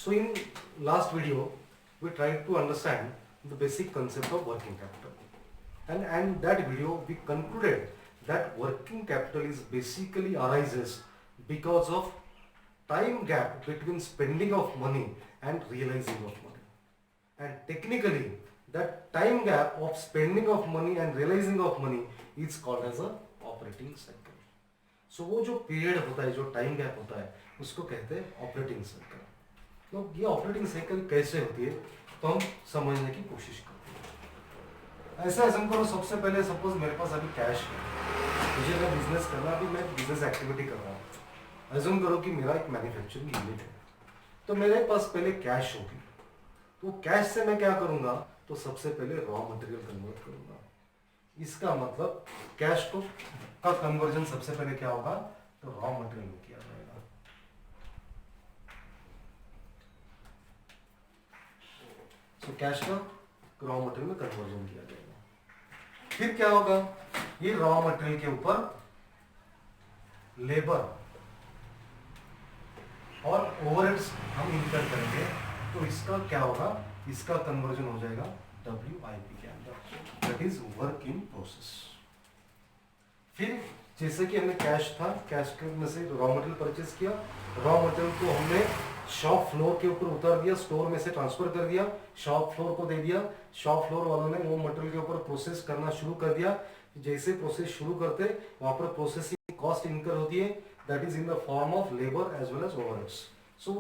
So in last video, we tried to understand the basic concept of working capital. And that video we concluded that working capital is basically arises because of time gap between spending of money and realizing of money. And technically that time gap of spending of money and realizing of money is called as a operating cycle. So वो जो period होता है, जो time gap होता है, उसको कहते हैं ऑपरेटिंग साइकिल. तो ये ऑपरेटिंग साइकिल कैसे होती है तो हम समझने की कोशिश करते हैं. ऐसा एज्यूम करो, सबसे पहले सपोज मेरे पास अभी कैश है, मुझे मैं बिजनेस करना, अभी मैं बिजनेस एक्टिविटी कर रहा हूँ. एज्यूम करो कि मेरा एक मैन्युफैक्चरिंग यूनिट है, तो मेरे पास पहले कैश होगी. तो कैश से मैं क्या करूँगा, तो सबसे पहले रॉ मटेरियल कन्वर्ट करूँगा. इसका मतलब कैश को का कन्वर्जन सबसे पहले क्या होगा, तो रॉ मटेरियल में किया जाएगा. सो कैश का रॉ मटेरियल में कन्वर्जन किया जाएगा. फिर क्या होगा, ये रॉ मटेरियल के ऊपर लेबर और ओवरहेड्स हम इनकर करेंगे, तो इसका क्या होगा, इसका कन्वर्जन हो जाएगा WIP के अंदर, that is work in process. फिर जैसे कि हमने कैश था, कैश में से रॉ मटेरियल परचेज किया, रॉ मटेरियल को हमने शॉप फ्लोर के ऊपर उतार दिया, स्टोर में से ट्रांसफर कर दिया, शॉप फ्लोर को दे दिया. शॉप फ्लोर वालों ने वो मटेरियल के ऊपर प्रोसेस करना शुरू कर दिया. जैसे प्रोसेस शुरू करते वहां पर प्रोसेसिंग कॉस्ट इनकर होती है, that is in the form of labour as well as overheads. So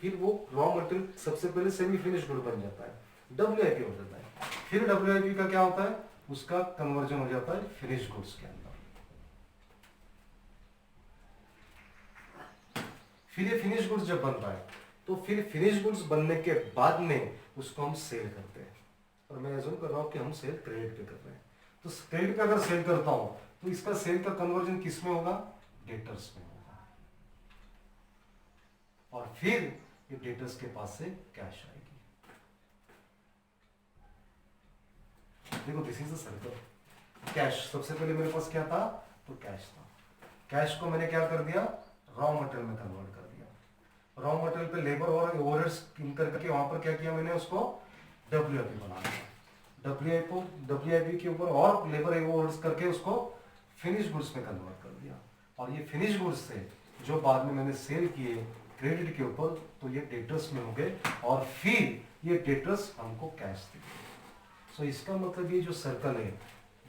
फिर वो रॉ मटेरियल सबसे पहले सेमी फिनिश गुड बन जाता है, WIP हो जाता है. फिर WIP का क्या होता है, उसका कन्वर्जन हो जाता है फिनिश गुड्स के अंदर. फिर ये फिनिश गुड्स जब बनता है, तो फिर फिनिश गुड्स बनने के बाद में उसको हम सेल करते हैं. और मैं एज्यूम कर रहा हूं कि हम सेल क्रेडिट पे कर रहे हैं, तो क्रेडिट पे अगर सेल करता हूं तो इसका सेल का कन्वर्जन किस में होगा, डेटर्स में होगा. और फिर ये डेटर्स के पास से कैश आएगी. देखो this is a circle. Cash सबसे पहले मेरे पास क्या था, तो कैश था. कैश को मैंने क्या कर दिया, रॉ मटेरियल में कन्वर्ट कर दिया. रॉ मटेरियल पे लेबर और ओवरहेड्स इनकर करके वहां पर क्या किया मैंने, उसको WIP बना दिया. WIP के ऊपर और लेबर ओवरहेड्स करके उसको फिनिश गुड्स में कन्वर्ट कर दिया. और ये फिनिश गुड्स से जो बाद में मैंने सेल किए क्रेडिट के ऊपर, तो ये डेटर्स में हो गए, और फिर ये डेटर्स हमको कैश दिए. सो इसका मतलब ये जो सर्कल है,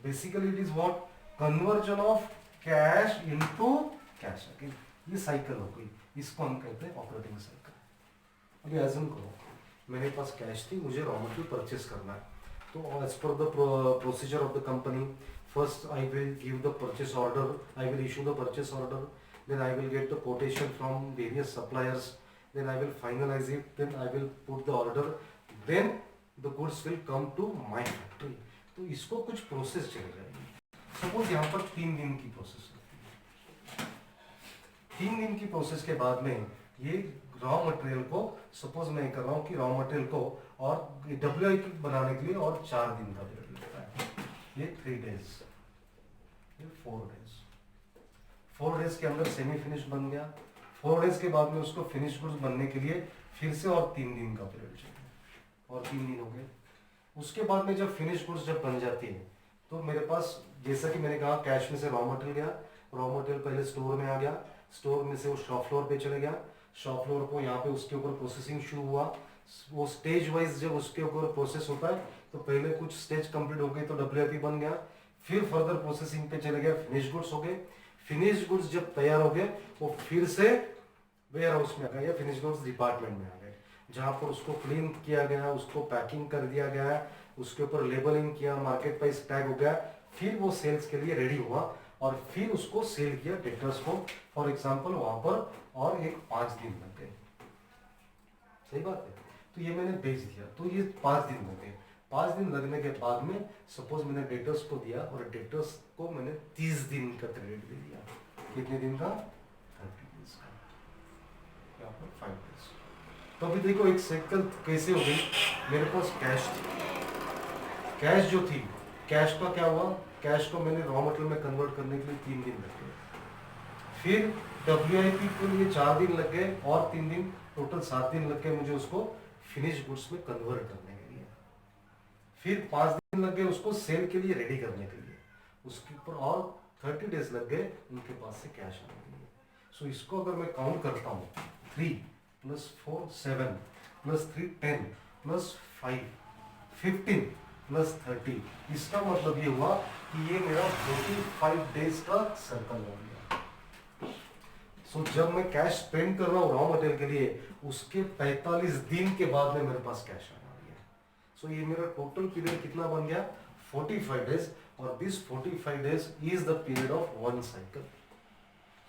basically it is what, conversion of cash into cash. ये साइकिल हो गई, इसको हम कहते हैं ऑपरेटिंग साइकिल. अभी एज्यूम करो मेरे पास कैश थी, मुझे रॉ मटेरियल परचेस करना है. तो as per the procedure of the company, first I will give the purchase order, I will issue the purchase order, then I will get the quotation from various suppliers, then I will finalize it, then I will put the order, then the goods will come to my factory. तो इसको कुछ process चल जाएगी. Suppose यहाँ पर 3 दिन की process होती है. 3 दिन की प्रोसेस के बाद में ये रॉ मटेरियल को, सपोज मैं कर रहा हूँ कि रॉ मटेरियल को और WIP बनाने के लिए और 4 दिन का पीरियड लगता है. ये 3 डेज, ये 4 डेज. 4 डेज के अंदर सेमी फिनिश बन गया. 4 डेज के बाद में उसको फिनिश गुड्स बनने के लिए फिर से और 3 दिन का पीरियड चाहिए, और 3 दिन हो गए. उसके बाद में जब फिनिश गुड्स जब बन जाती है, तो मेरे पास जैसा कि मैंने कहा कैश में से रॉ मटेरियल गया, रॉ मटेरियल पहले स्टोर में आ गया, स्टोर में से वो शॉप फ्लोर पे चले गया, शॉप फ्लोर को यहाँ पे उसके ऊपर प्रोसेसिंग शुरू हुआ. वो स्टेज वाइज जब उसके ऊपर प्रोसेस होता है, तो पहले कुछ स्टेज कंप्लीट हो गई तो WIP बन गया. फिर फर्दर प्रोसेसिंग पे चले गया, फिनिश गुड्स हो गए. फिनिश गुड्स जब तैयार हो गए, वो फिर से वेयर हाउस में आ गए या फिनिश गुड्स डिपार्टमेंट में आ गए, जहां पर उसको क्लीन किया गया, उसको पैकिंग कर दिया गया, उसके ऊपर लेबलिंग किया, मार्केट प्राइस टैग हो गया. फिर वो सेल्स के लिए रेडी हुआ, और फिर उसको सेल किया डेटर्स को. फॉर एग्जाम्पल वहां पर और एक 5 दिन लग गए. सही बात है. तो ये मैंने बेच दिया, तो ये 5 दिन लग गए. 5 दिन लगने के बाद में सपोज मैंने डेटर्स को दिया, और डेटर्स को मैंने 30 दिन का क्रेडिट दे दिया. कितने दिन का, 30 डेज का, यहाँ पर 5 डेज. तो अभी देखो एक साइकिल कैसे हो गई. मेरे पास कैश थी, कैश जो थी, कैश का क्या हुआ, कैश को मैंने रॉ मटेरियल में कन्वर्ट करने के लिए 3 दिन लग गए. फिर WIP के लिए 4 दिन लग गए और 3 दिन, टोटल 7 दिन लग गए मुझे उसको फिनिश गुड्स में कन्वर्ट करने के लिए। फिर 5 दिन लग गए उसको सेल के लिए रेडी करने के लिए, उसके ऊपर और 30 डेज लग गए उनके पास से कैश आने के लिए। सो इसको अगर मैं काउंट करता हूँ 3 + 4 7 + 3 10 + 5 15 + 30, इसका मतलब ये हुआ कि ये मेरा 45 डेज का सर्कल हो गया। सो जब मैं कैश स्पेंड कर रहा हूँ रॉ मटेरियल के लिए, उसके 45 दिन के बाद में मेरे पास कैश आने वाली है। सो ये मेरा टोटल पीरियड कितना बन गया, 45 डेज, और this 45 days is the period of 1 cycle.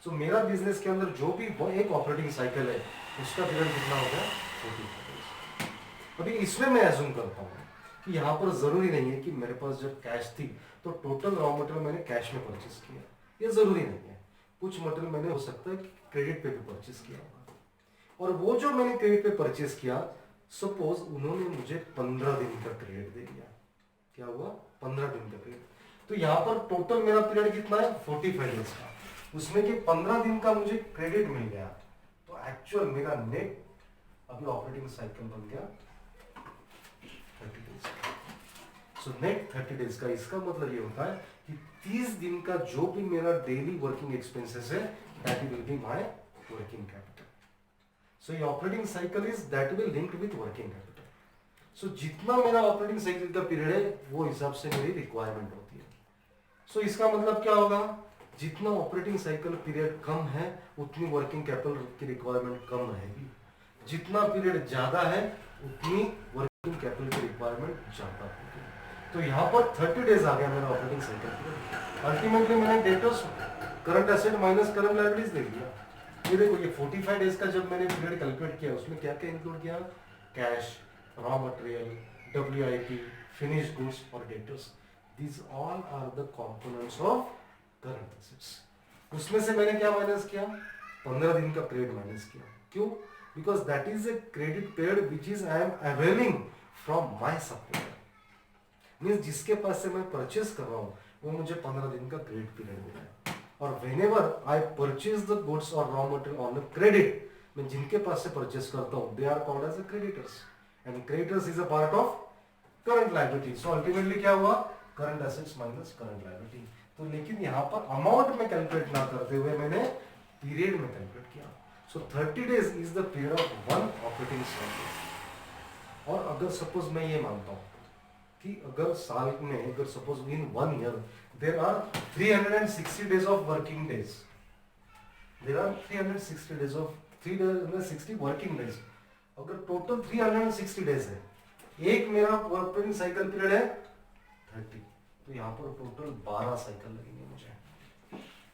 So मेरा बिजनेस के अंदर जो भी एक ऑपरेटिंग साइकिल है उसका पीरियड कितना हो गया, 45 डेज। अभी इसमें मैं एज्यूम करता हूँ कि यहाँ पर जरूरी नहीं है कि मेरे पास जब कैश थी तो टोटल रॉ मटेरियल मैंने कैश में परचेस किया, ये जरूरी नहीं है। कुछ मटेरियल मैंने हो सकता है क्रेडिट पे भी परचेस किया होगा, और वो जो मैंने क्रेडिट पे परचेस किया, सपोज उन्होंने मुझे 15 दिन का क्रेडिट दे दिया, क्या हुआ, 15 दिन का क्रेडिट। तो यहाँ पर टोटल मेरा पीरियड कितना है, 45 डेज का, उसमें कि 15 दिन का मुझे क्रेडिट मिल गया, तो एक्चुअल मेरा नेट अभी ऑपरेटिंग साइकिल बन गया 30 डेज का। सो नेट 30 डेज का, इसका मतलब ये होता है कि 30 दिन का जो भी मेरा डेली वर्किंग एक्सपेंसेस है, that will be my working capital. So ये operating cycle is that will linked with working capital. So जितना मेरा ऑपरेटिंग साइकिल का पीरियड है वो हिसाब से मेरी रिक्वायरमेंट होती है। सो इसका मतलब क्या होगा, जितना ऑपरेटिंग साइकिल पीरियड कम है उतनी वर्किंग कैपिटल की रिक्वायरमेंट कम रहेगी, जितना पीरियड ज्यादा है उतनी वर्किंग कैपिटल की रिक्वायरमेंट ज्यादा होगी। तो यहाँ पर 30 डेज आ गया मेरा ऑपरेटिंग साइकिल पीरियड। अल्टीमेटली मैंने debtors current asset minus current liabilities दे दिया। ये देखो, ये 45 डेज का जब मैंने पीरियड कैलकुलेट किया, उसमें क्या क्या इंक्लूड किया, cash, raw material, WIP, finish goods और debtors. These all are the components of current assets. उसमें से मैंने क्या माइनस किया, 15 दिन का क्रेडिट माइनस किया। क्यों? Because that is a credit period which is I am availing from my supplier. Means जिसके पास से मैं परचेस कर रहा हूँ वो मुझे 15 दिन का क्रेडिट पीरियड मिला है। और whenever I purchase the goods और raw material on the credit, मैं जिनके पास से परचेस करता हूँ they are called as creditors, and creditors is a part of current liability. So ultimately क्या हुआ, current assets minus current liability. तो लेकिन यहाँ पर अमाउंट में कैलकुलेट ना करते हुए मैंने पीरियड में कैलकुलेट किया। सो 30 days is the period of 1 operating cycle. और अगर सपोज मैं ये मानता हूँ कि अगर साल में, अगर suppose in 1 year there are 360 days of working days, there are 360 days of 360 working days, अगर टोटल 360 डेज है, एक मेरा ऑपरेटिंग साइकिल पीरियड है 30, तो यहाँ पर टोटल 12 साइकिल लगेंगे मुझे।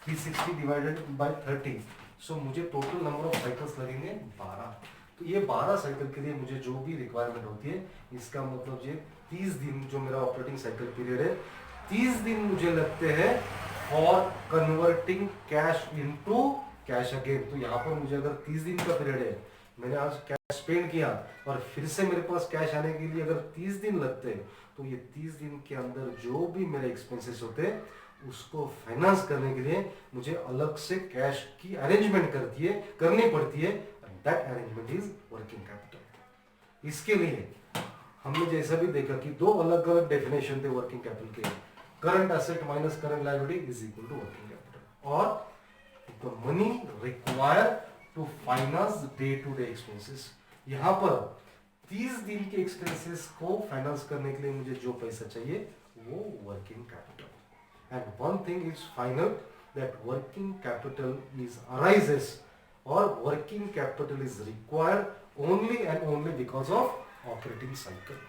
360 डिवाइडेड बाय 30, सो मुझे टोटल नंबर ऑफ साइकिल्स लगेंगे 12। तो ये 12 साइकिल के लिए मुझे जो भी रिक्वायरमेंट होती है, इसका मतलब ये 30 दिन जो मेरा ऑपरेटिंग साइकिल पीरियड है, 30 दिन मुझे लगते हैं for converting cash into cash again. तो यहाँ पर मुझे अगर 30 दिन का पीरियड है, मैंने आज कैश स्पेंड किया और फिर से मेरे पास कैश आने के लिए अगर 30 दिन लगते हैं, तो ये 30 दिन के अंदर जो भी मेरे एक्सपेंसेस होते हैं उसको फाइनेंस करने के लिए मुझे अलग से कैश की अरेंजमेंट करनी पड़ती है। That arrangement is working capital. इसके लिए हमने जैसा भी देखा कि 2 अलग अलग डेफिनेशन थे वर्किंग कैपिटल के, current asset minus current liability is equal to working capital, और the money required to finance day to day expenses. यहाँ पर 30 दिन के एक्सपेंसेस को फाइनेंस करने के लिए मुझे जो पैसा चाहिए वो working capital. And one thing is final, that working capital is arises or working capital is required only and only because of operating cycle.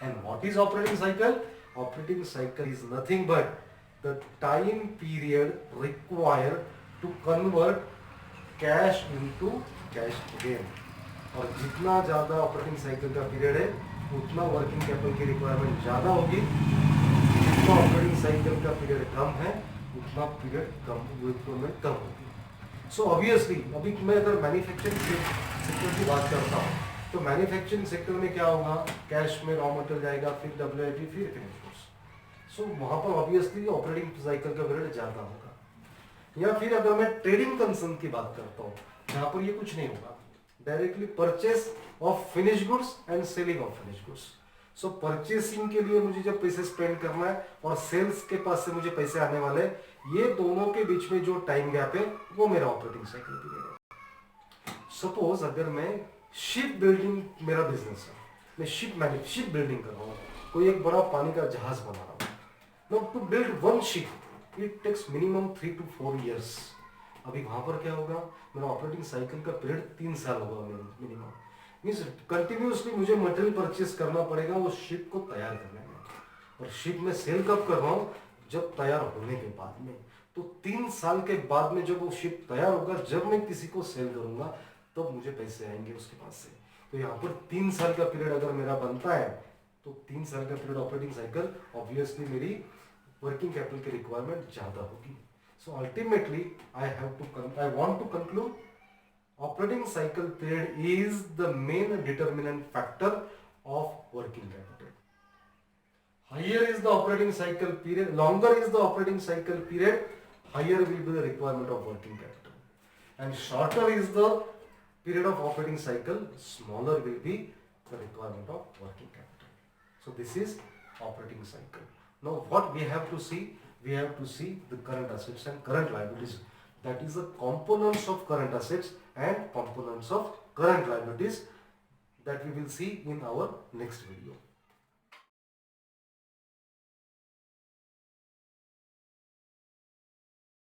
And what is operating cycle? Operating cycle is nothing but the time period required to convert cash into cash again. और जितना ज्यादा operating cycle का period है उतना working capital की requirement ज्यादा होगी, जितना ऑपरेटिंग साइकिल का पीरियड कम है उतना पीरियड कम रिक्वायरमेंट कम होगी। सो ऑब्वियसली अभी मैं अगर मैन्युफैक्चरिंग सेक्टर की बात करता हूँ तो मैन्युफैक्चरिंग सेक्टर में क्या होगा, कैश में रॉ मटेरियल जाएगा, फिर WIP, फिर फिनिश गुड्स। सो वहाँ पर ऑब्वियसली ऑपरेटिंग साइकिल का पीरियड ज़्यादा होगा। या फिर अगर मैं ट्रेडिंग कंसर्न की बात करता हूँ, जहां पर ये कुछ नहीं होगा, directly purchase of finish goods and selling of finish goods. So purchasing के लिए मुझे जब पैसे स्पेंड करना है और सेल्स के पास से मुझे पैसे आने वाले, ये दोनों के बीच में जो टाइम गैप है वो मेरा ऑपरेटिंग साइकिल पीरियड है। सपोज अगर मैं शिप बिल्डिंग, मेरा बिजनेस है, मैं शिप बिल्डिंग कर रहा हूँ, कोई एक बड़ा पानी का जहाज बना रहा हूँ। Now to build one ship it takes minimum 3 to 4 years। अभी वहां पर क्या होगा, मेरा ऑपरेटिंग साइकिल का पीरियड 3 साल होगा मिनिमम। मीन्स कंटिन्यूसली मुझे मटेरियल परचेस करना पड़ेगा वो शिप को तैयार करने में, और शिप में सेल कब कर रहा हूँ, जब तैयार होने के बाद में। तो 3 साल के बाद में जब वो शिप तैयार होगा, जब मैं किसी को सेल करूंगा तब मुझे पैसे आएंगे उसके पास से। तो यहाँ पर 3 साल का पीरियड अगर मेरा बनता है, तो 3 साल का पीरियड ऑपरेटिंग साइकिल, ऑब्वियसली मेरी वर्किंग कैपिटल की रिक्वायरमेंट ज्यादा होगी। So ultimately I want to conclude, operating cycle period is the main determinant factor of working capital. Higher is the operating cycle period, longer is the operating cycle period, higher will be the requirement of working capital, and shorter is the period of operating cycle, smaller will be the requirement of working capital. So this is operating cycle. Now what we have to see, we have to see the current assets and current liabilities, that is the components of current assets and components of current liabilities, that we will see in our next video.